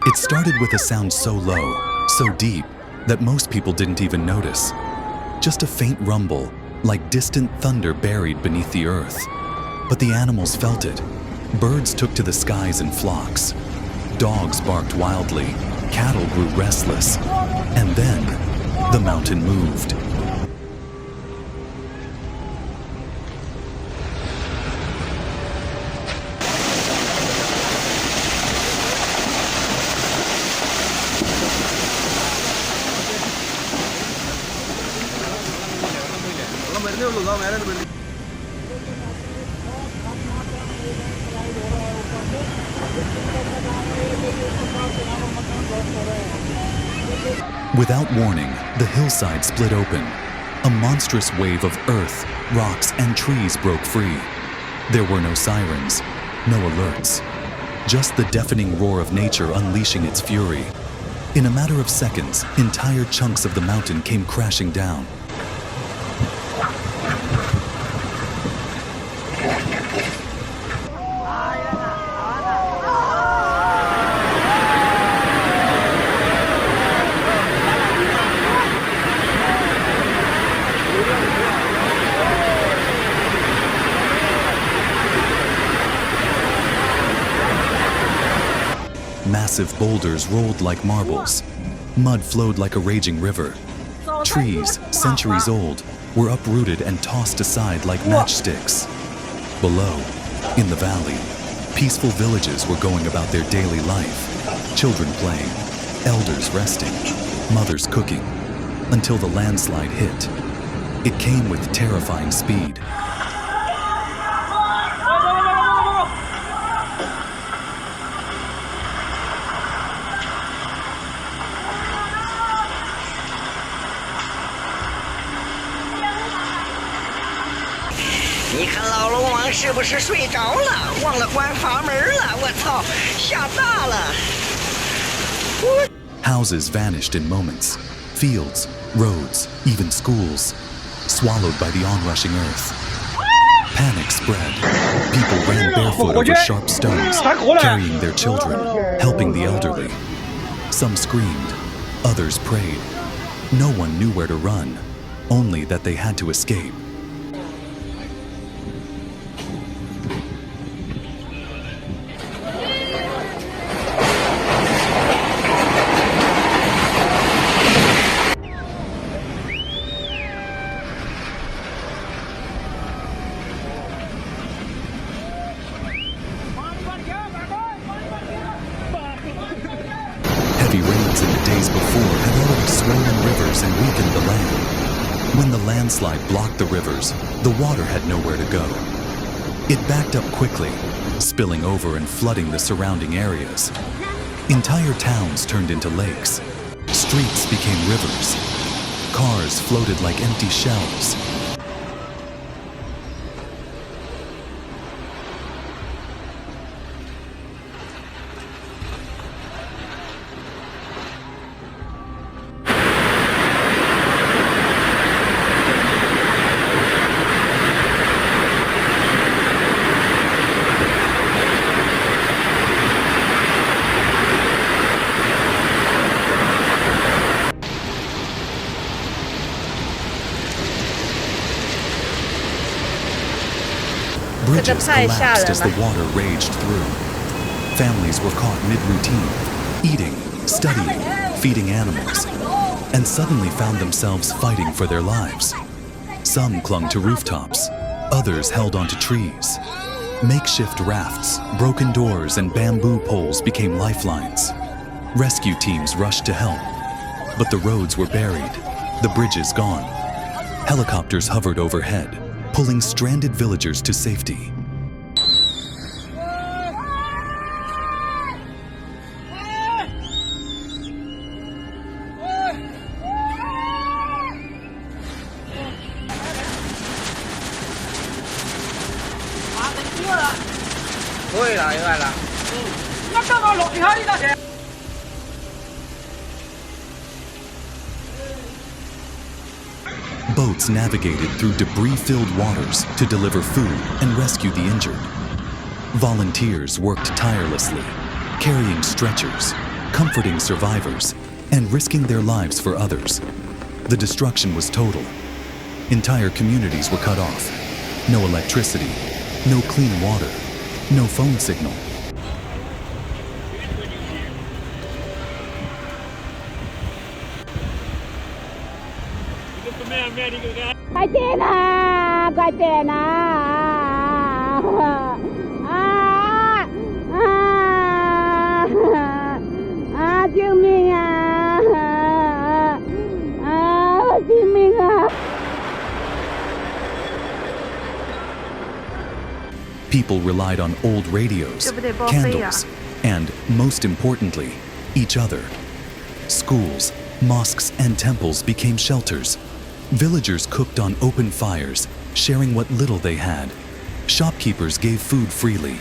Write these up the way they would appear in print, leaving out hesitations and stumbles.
It started with a sound so low, so deep, that most people didn't even notice. Just a faint rumble, like distant thunder buried beneath the earth. But the animals felt it. Birds took to the skies in flocks. Dogs barked wildly, cattle grew restless, and then the mountain moved. Without warning, the hillside split open. A monstrous wave of earth, rocks, and trees broke free. There were no sirens, no alerts, just the deafening roar of nature unleashing its fury. In a matter of seconds, entire chunks of the mountain came crashing down. Massive boulders rolled like marbles. Mud flowed like a raging river. Trees, centuries old, were uprooted and tossed aside like matchsticks. Below, in the valley, peaceful villages were going about their daily life. Children playing, elders resting, mothers cooking, until the landslide hit. It came with terrifying speed. Houses vanished in moments. Fields, roads, even schools, swallowed by the onrushing earth. Panic spread. People ran barefoot over sharp stones, carrying their children, helping the elderly. Some screamed, others prayed. No one knew where to run, only that they had to escape. Heavy rains in the days before had already swollen rivers and weakened the land. When the landslide blocked the rivers, the water had nowhere to go. It backed up quickly, spilling over and flooding the surrounding areas. Entire towns turned into lakes. Streets became rivers. Cars floated like empty shells. Bridges collapsed as the water raged through. Families were caught mid-routine, eating, studying, feeding animals, and suddenly found themselves fighting for their lives. Some clung to rooftops, others held onto trees. Makeshift rafts, broken doors, and bamboo poles became lifelines. Rescue teams rushed to help, but the roads were buried, the bridges gone. Helicopters hovered overhead, pulling stranded villagers to safety. Boats navigated through debris-filled waters to deliver food and rescue the injured. Volunteers worked tirelessly, carrying stretchers, comforting survivors, and risking their lives for others. The destruction was total. Entire communities were cut off. No electricity, no clean water, no phone signal. People relied on old radios, candles, and, most importantly, each other. Schools, mosques, and temples became shelters. Villagers cooked on open fires, sharing what little they had. Shopkeepers gave food freely.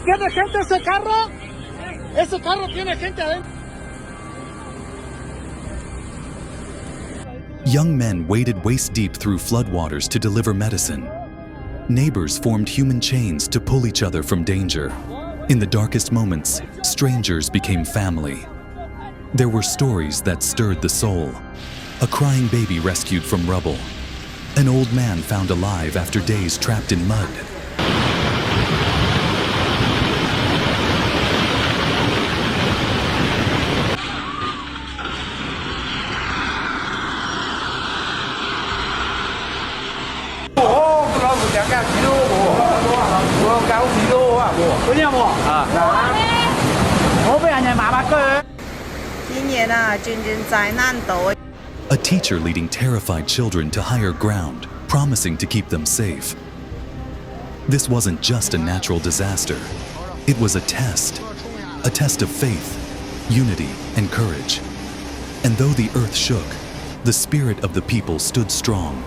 ¿Tiene gente ese carro? Ese carro tiene gente adentro. Young men waded waist-deep through floodwaters to deliver medicine. Neighbors formed human chains to pull each other from danger. In the darkest moments, strangers became family. There were stories that stirred the soul. A crying baby rescued from rubble. An old man found alive after days trapped in mud. A teacher leading terrified children to higher ground, promising to keep them safe. This wasn't just a natural disaster. It was a test of faith, unity, and courage. And though the earth shook, the spirit of the people stood strong.